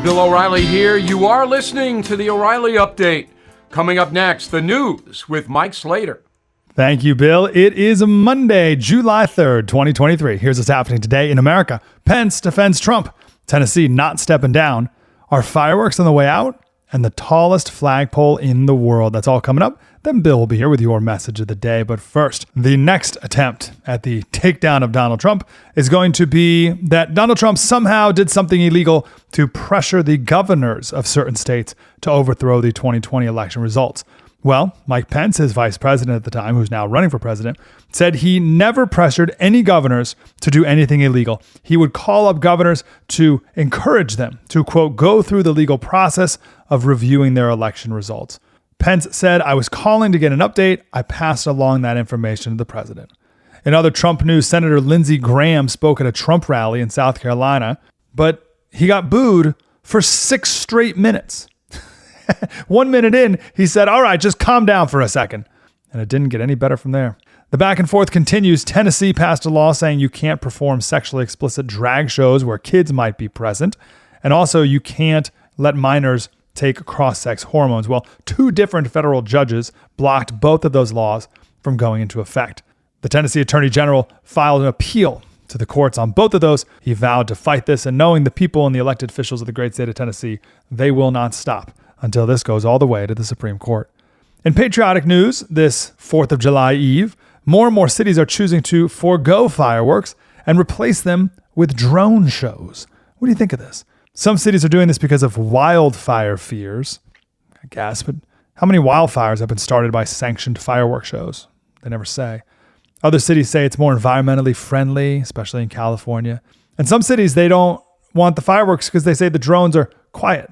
Bill O'Reilly here. You are listening to the O'Reilly Update. Coming up next, the news with Mike Slater. Thank you, Bill. It is Monday, July 3rd, 2023. Here's what's happening today in America. Pence defends Trump. Tennessee not stepping down. Are fireworks on the way out? And the tallest flagpole in the world. That's all coming up. Then Bill will be here with your message of the day. But first, the next attempt at the takedown of Donald Trump is going to be that Donald Trump somehow did something illegal to pressure the governors of certain states to overthrow the 2020 election results. Well, Mike Pence, his vice president at the time, who's now running for president, said he never pressured any governors to do anything illegal. He would call up governors to encourage them to, quote, go through the legal process of reviewing their election results. Pence said, I was calling to get an update. I passed along that information to the president. In other Trump news, Senator Lindsey Graham spoke at a Trump rally in South Carolina, but he got booed for 6 straight minutes. 1 minute in, he said, all right, just calm down for a second. And it didn't get any better from there. The back and forth continues. Tennessee passed a law saying you can't perform sexually explicit drag shows where kids might be present. And also you can't let minors take cross-sex hormones. Well, 2 different federal judges blocked both of those laws from going into effect. The Tennessee Attorney General filed an appeal to the courts on both of those. He vowed to fight this, and knowing the people and the elected officials of the great state of Tennessee, they will not stop until this goes all the way to the Supreme Court. In patriotic news, this 4th of July Eve, more and more cities are choosing to forego fireworks and replace them with drone shows. What do you think of this? Some cities are doing this because of wildfire fears, I guess, but how many wildfires have been started by sanctioned fireworks shows? They never say. Other cities say it's more environmentally friendly, especially in California. And some cities, they don't want the fireworks because they say the drones are quiet.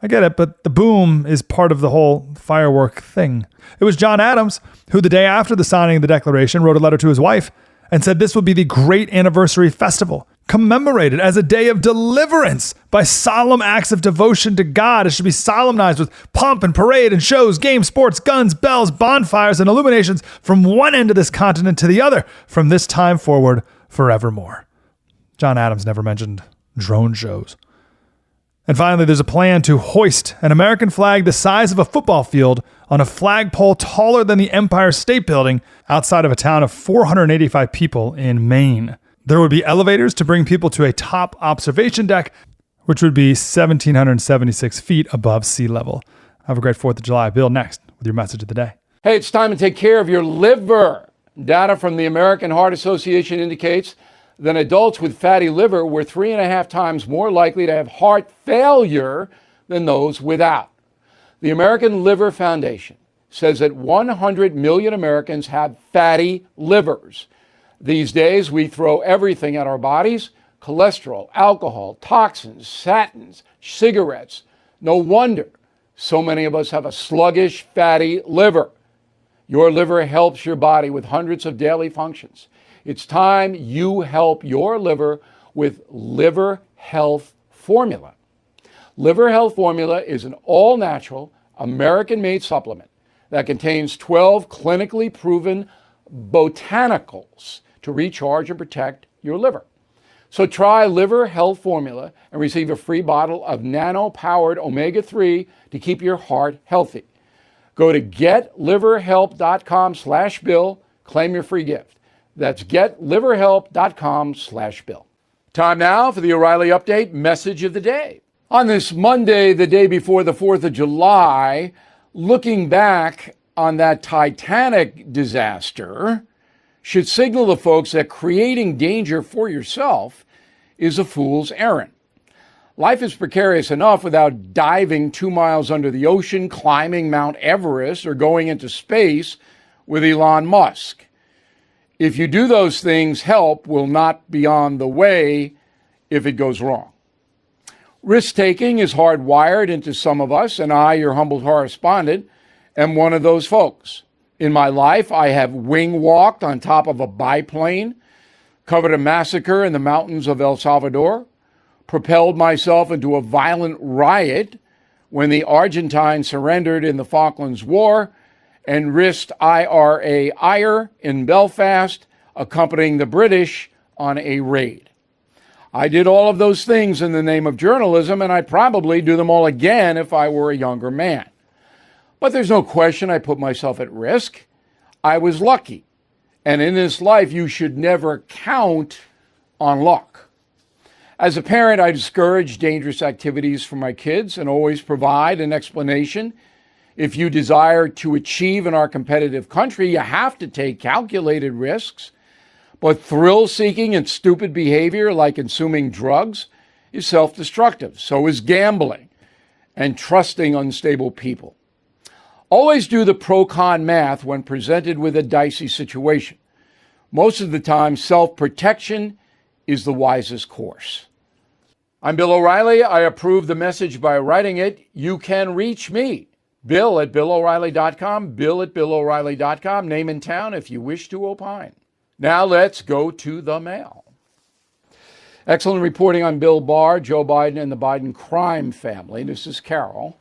I get it, but the boom is part of the whole firework thing. It was John Adams who, the day after the signing of the Declaration, wrote a letter to his wife and said this would be the great anniversary festival, commemorated as a day of deliverance by solemn acts of devotion to God. It should be solemnized with pomp and parade and shows, games, sports, guns, bells, bonfires, and illuminations from one end of this continent to the other, from this time forward forevermore. John Adams never mentioned drone shows. And finally, there's a plan to hoist an American flag the size of a football field on a flagpole taller than the Empire State Building outside of a town of 485 people in Maine. There would be elevators to bring people to a top observation deck, which would be 1,776 feet above sea level. Have a great 4th of July. Bill, next with your message of the day. Hey, it's time to take care of your liver. Data from the American Heart Association indicates that adults with fatty liver were 3.5 times more likely to have heart failure than those without. The American Liver Foundation says that 100 million Americans have fatty livers. These days, we throw everything at our bodies: cholesterol, alcohol, toxins, statins, cigarettes. No wonder so many of us have a sluggish, fatty liver. Your liver helps your body with hundreds of daily functions. It's time you help your liver with Liver Health Formula. Liver Health Formula is an all-natural, American-made supplement that contains 12 clinically proven botanicals to recharge and protect your liver. So try Liver Health Formula and receive a free bottle of nano-powered omega-3 to keep your heart healthy. Go to getliverhelp.com/Bill, claim your free gift. That's getliverhelp.com/Bill. Time now for the O'Reilly Update message of the day. On this Monday, the day before the 4th of July, looking back on that Titanic disaster should signal to folks that creating danger for yourself is a fool's errand. Life is precarious enough without diving 2 miles under the ocean, climbing Mount Everest, or going into space with Elon Musk. If you do those things, help will not be on the way if it goes wrong. Risk-taking is hardwired into some of us, and I, your humble correspondent, am one of those folks. In my life, I have wing-walked on top of a biplane, covered a massacre in the mountains of El Salvador, propelled myself into a violent riot when the Argentines surrendered in the Falklands War, and risked IRA ire in Belfast, accompanying the British on a raid. I did all of those things in the name of journalism, and I'd probably do them all again if I were a younger man. But there's no question I put myself at risk. I was lucky. And in this life, you should never count on luck. As a parent, I discourage dangerous activities for my kids and always provide an explanation. If you desire to achieve in our competitive country, you have to take calculated risks. But thrill-seeking and stupid behavior like consuming drugs is self-destructive. So is gambling and trusting unstable people. Always do the pro-con math when presented with a dicey situation. Most of the time, self-protection is the wisest course. I'm Bill O'Reilly. I approve the message by writing it. You can reach me, Bill@BillO'Reilly.com, Bill@BillO'Reilly.com, name and town if you wish to opine. Now let's go to the mail. Excellent reporting on Bill Barr, Joe Biden, and the Biden crime family. This is Carol.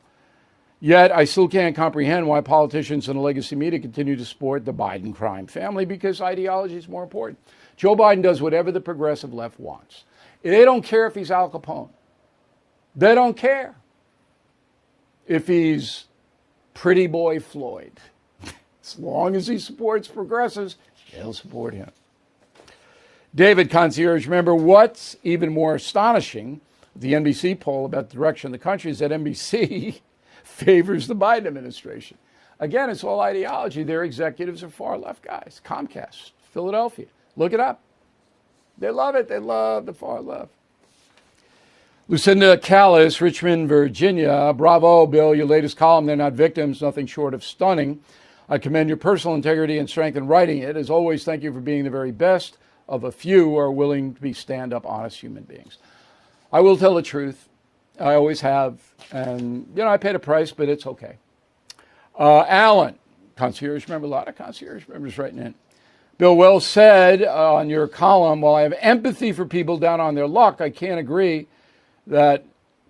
Yet I still can't comprehend why politicians and the legacy media continue to support the Biden crime family, because ideology is more important. Joe Biden does whatever the progressive left wants. They don't care if he's Al Capone. They don't care if he's Pretty Boy Floyd. As long as he supports progressives, they'll support him. David, concierge member, what's even more astonishing, the NBC poll about the direction of the country, is that NBC favors the Biden administration. Again, it's all ideology. Their executives are far left guys. Comcast, Philadelphia. Look it up. They love it. They love the far left. Lucinda Callis, Richmond, Virginia. Bravo, Bill. Your latest column, They're Not Victims, nothing short of stunning. I commend your personal integrity and strength in writing it. As always, thank you for being the very best of a few who are willing to be stand-up, honest human beings. I will tell the truth. I always have. And, I paid a price, but it's okay. Alan, concierge member, a lot of concierge members writing in. Bill, well said on your column. While I have empathy for people down on their luck, I can't agree that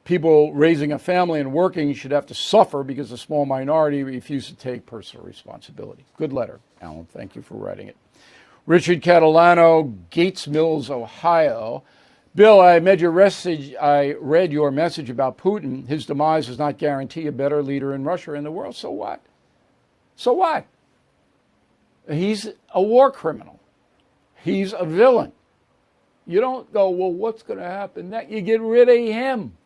people raising a family and working should have to suffer because a small minority refuse to take personal responsibility. Good letter, Alan. Thank you for writing it. Richard Catalano, Gates Mills, Ohio. Bill, I read your message about Putin. His demise does not guarantee a better leader in Russia or in the world. So what? So what? He's a war criminal. He's a villain. You don't go, well, what's going to happen next? You get rid of him.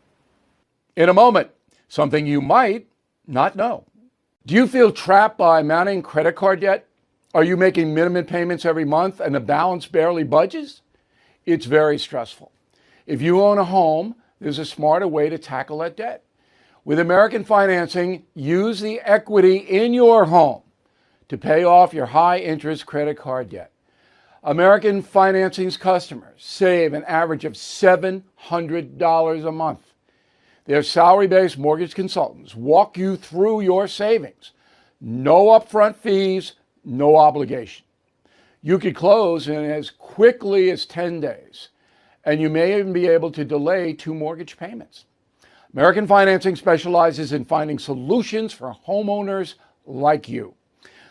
In a moment, something you might not know. Do you feel trapped by mounting credit card debt? Are you making minimum payments every month and the balance barely budges? It's very stressful. If you own a home, there's a smarter way to tackle that debt. With American Financing, use the equity in your home to pay off your high-interest credit card debt. American Financing's customers save an average of $700 a month. Their salary-based mortgage consultants walk you through your savings. No upfront fees, no obligation. You could close in as quickly as 10 days, and you may even be able to delay 2 mortgage payments. American Financing specializes in finding solutions for homeowners like you.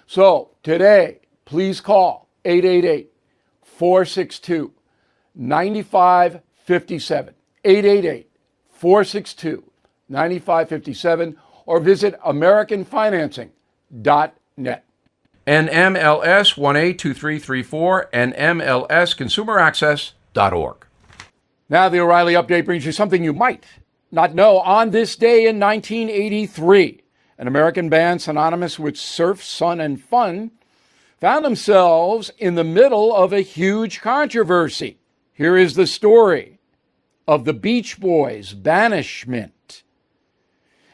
So today, please call 888-462-9557, 888-462-9557, or visit AmericanFinancing.net. NMLS 182334, NMLSConsumerAccess.org. Now the O'Reilly Update brings you something you might not know. On this day in 1983, an American band synonymous with surf, sun, and fun found themselves in the middle of a huge controversy. Here is the story of the Beach Boys' banishment.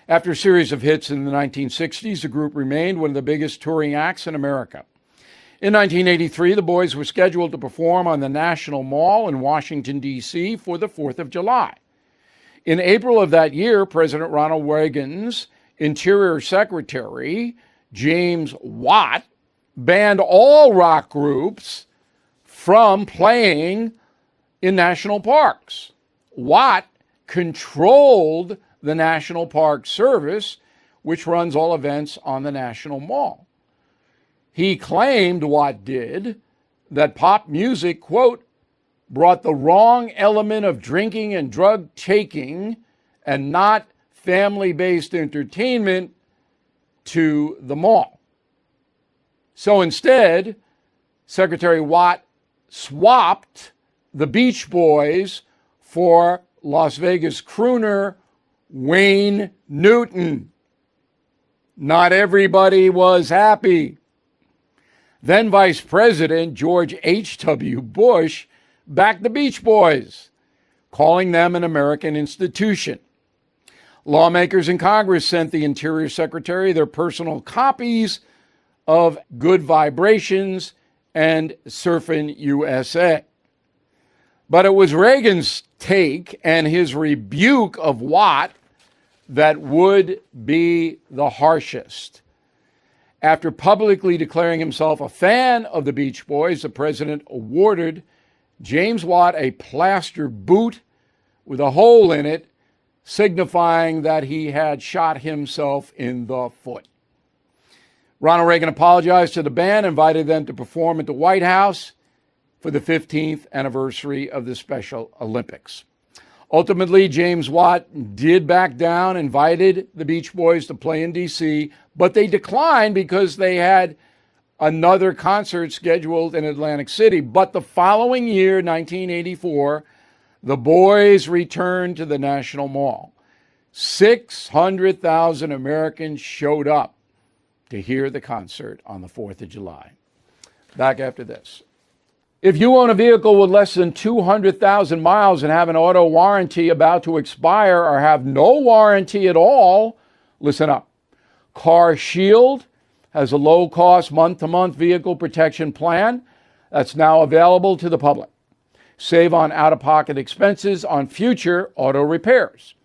After a series of hits in the 1960s, the group remained one of the biggest touring acts in America. In 1983, the boys were scheduled to perform on the National Mall in Washington, D.C. for the 4th of July. In April of that year, President Ronald Reagan's Interior Secretary, James Watt, banned all rock groups from playing in national parks. Watt controlled the National Park Service, which runs all events on the National Mall. He claimed, Watt did, that pop music, quote, brought the wrong element of drinking and drug taking and not family-based entertainment to the mall. So instead, Secretary Watt swapped the Beach Boys for Las Vegas crooner Wayne Newton. Not everybody was happy. Then Vice President George H.W. Bush backed the Beach Boys, calling them an American institution. Lawmakers in Congress sent the Interior Secretary their personal copies of Good Vibrations and Surfin' USA. But it was Reagan's take and his rebuke of Watt that would be the harshest. After publicly declaring himself a fan of the Beach Boys, the president awarded James Watt a plaster boot with a hole in it, signifying that he had shot himself in the foot. Ronald Reagan apologized to the band, invited them to perform at the White House for the 15th anniversary of the Special Olympics. Ultimately, James Watt did back down, invited the Beach Boys to play in D.C., but they declined because they had another concert scheduled in Atlantic City. But the following year, 1984, the boys returned to the National Mall. 600,000 Americans showed up to hear the concert on the 4th of July. Back after this. If you own a vehicle with less than 200,000 miles and have an auto warranty about to expire or have no warranty at all, listen up. Car Shield has a low-cost month-to-month vehicle protection plan that's now available to the public. Save on out-of-pocket expenses on future auto repairs.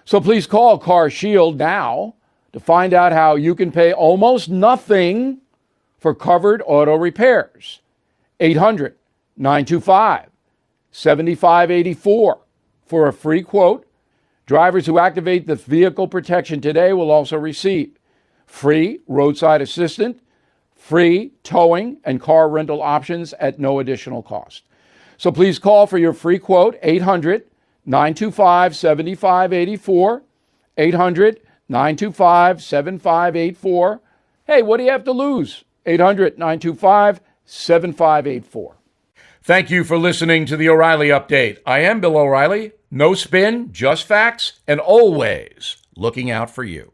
So please call Car Shield now to find out how you can pay almost nothing for covered auto repairs. 800-925-7584 for a free quote. Drivers who activate the vehicle protection today will also receive free roadside assistance, free towing, and car rental options at no additional cost. So please call for your free quote, 800-925-7584, 800-925-7584. Hey, what do you have to lose? 800-925-7584. Thank you for listening to the O'Reilly Update. I am Bill O'Reilly. No spin, just facts, and always looking out for you.